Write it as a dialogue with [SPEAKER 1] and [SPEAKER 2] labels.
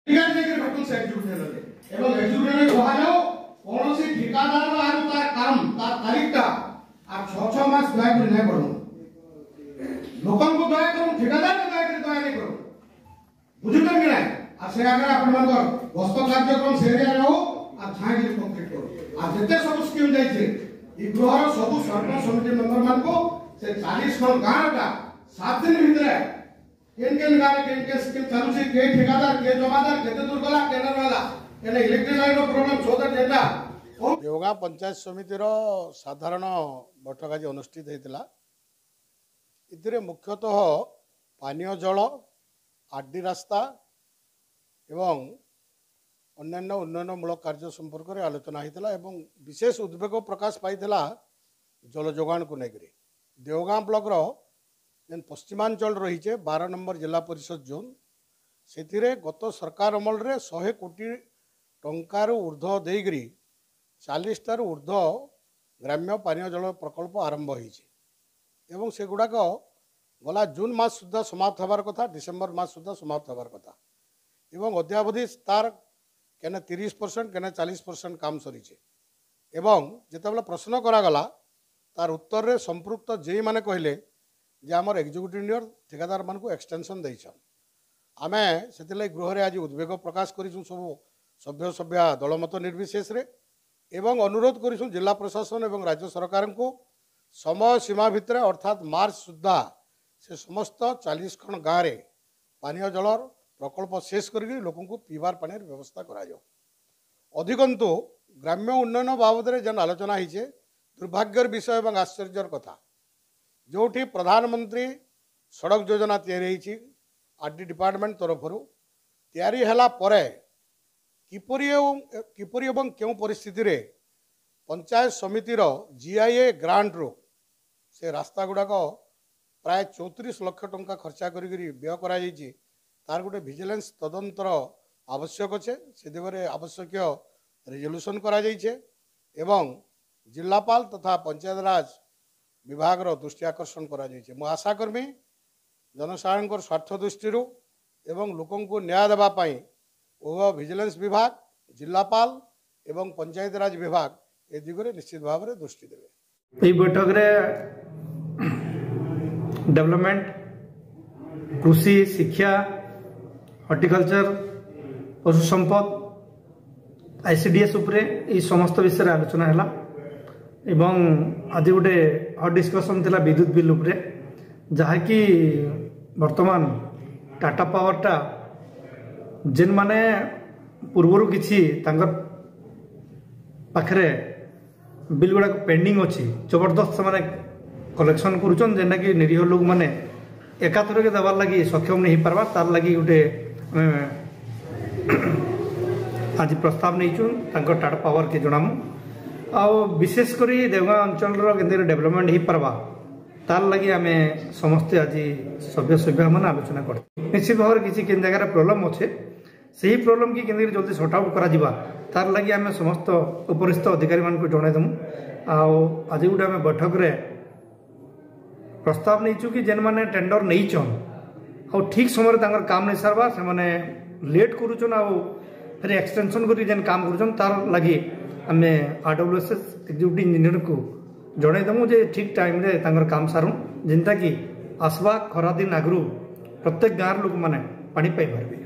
[SPEAKER 1] ठिकादार काम तारीख छह मास दया कर नहीं बढ़ो लोकन को दया करो ठिकादार को दया नहीं करो बुझुन कि ना आ से अगर आपण मन गस्त कार्यक्रम से एरिया हो आ छाई के कंप्लीट करो आ जते सब स्कीम जाई छे ई गृहर सब सरपंच समिति मेंबर मान को से 40 खन गांव का 7 दिन भीतर केन गांव के स्कीम चालू छे के ठिकादार के जमादार केते दूर गला केनर वाला केने इलेक्ट्रिक लाइन रो प्रॉब्लम सोदा डेटा देवगां पंचायत समितिर साधारण बैठक आज अनुष्ठित होता इतने मुख्यतः पानीय जल आरडी रास्ता एवं अन्यान्य उन्नयनमूलक कार्य संपर्क में आलोचना होता एवं विशेष उद्वेग प्रकाश पाई जल जोगान को लेकर देवगां ब्लॉक जेन पश्चिमांचल रही 12 नंबर जिला परिषद जोन से गत सरकार अमल 100 कोटी टंकार ऊर्ध्व देकरी 40 टार ऊर्ध्व ग्राम्य पानीय जल प्रकल्प आरंभ हो से गुड़ाक गला जून मास सुधा समाप्त होबार कथा डिसेम्बर मास सुधा समाप्त होबार कथा एवं अद्यावधि तार केने 30% केने 40% काम सरी एवं जितेबाला प्रश्न करागला तार उत्तर रे संपृक्त जे माने कहले जे आमर एग्जीक्यूटिव इंजीनियर ठेकेदार मान को एक्सटेंशन देछन आमे सेतिले गृह आज उद्वेग प्रकाश करिसु सब सभ्य सभ्या दलमत निर्विशेष रे एवं अनुरोध करिसु जिला प्रशासन एवं राज्य सरकार को समय सीमा भितर अर्थात मार्च सुधा से समस्त 40 खंड गाँव में पानीय जल प्रकल्प शेष कर लोक पीबार पानी व्यवस्था करा अधिकंतु ग्राम्य उन्नयन बाबद जेन आलोचना होइछे दुर्भाग्यर विषय एवं आश्चर्यर कथा जोठी प्रधानमंत्री सड़क योजना तैयारी आरडी डिपार्टमेंट तरफ तैयारी हैला परे किपरि एवं क्यों परिस्थिति रे पंचायत समितिर जीआईए ग्रांट रो से रास्ता गुड़ाक प्राय 34 लाख टंका खर्चा करी व्यय करा तार गोटे विजिलेंस तदंतर आवश्यक अच्छे से दिगरे आवश्यक रिजोल्यूशन करा एवं जिलापाल तथा पंचायत राज विभाग दृष्टि आकर्षण करा मु आशा कर्मी जनसाधारण स्वार्थ दृष्टि एवं लोकं को न्याय देवाई उभय विजिलेंस विभाग जिलापाल एवं पंचायत राज विभाग ए दिगरे निश्चित भाव में दृष्टि देवे।
[SPEAKER 2] बैठक रे डेवलपमेंट कृषि शिक्षा हॉर्टिकल्चर पशु संपद आईसीडीएस उपरे ई समस्त विषय आलोचना हैला एवं आज गोटे हट डिस्कसन थिला विद्युत बिल उपरे जहा कि वर्तमान टाटा पावर टा जेन माने पूर्वर किछि तांकर पाखरे बिल गुड़ा पेंडिंग अच्छी जबरदस्त से कलेक्शन करुचन जेनटा कि निरीह लोक मैंने एकाथर के देवार लगी सक्षम नहीं पार्बा तार लगी गोटे आज प्रस्ताव नहीं टाटा पावर के जनामु आ विशेषकर देवगां अंचल के डेवलपमेंट हो पार्बा तार लगी आम समस्ते आज सभ्य सभ्य मैंने आलोचना कर निश्चित भाव में किसी जगह प्रोब्लेम अच्छे से ही प्रोब्लेम की केंद्र जल्दी सर्ट आउट करा तार लगी आम समस्त उपरिस्थ अधिकारी मान को जनईदेमु आज गोटे आम बैठक रे प्रस्ताव नहीं कि जेन मैंने टेंडर नहीं आ ठीक समय काम नहीं सारवा से मैंने लेट करुचन फिर एक्सटेंशन कर जेन काम करुचन तार लगी आम आरडब्ल्यूएसएस एग्जीक्यूटिव इंजीनियर को जनईदेमु जे ठीक टाइम रे काम सारू जेनटा कि आसवा खरा दिन आगु प्रत्येक गाँव लोक मैंने पानी पाई पारे।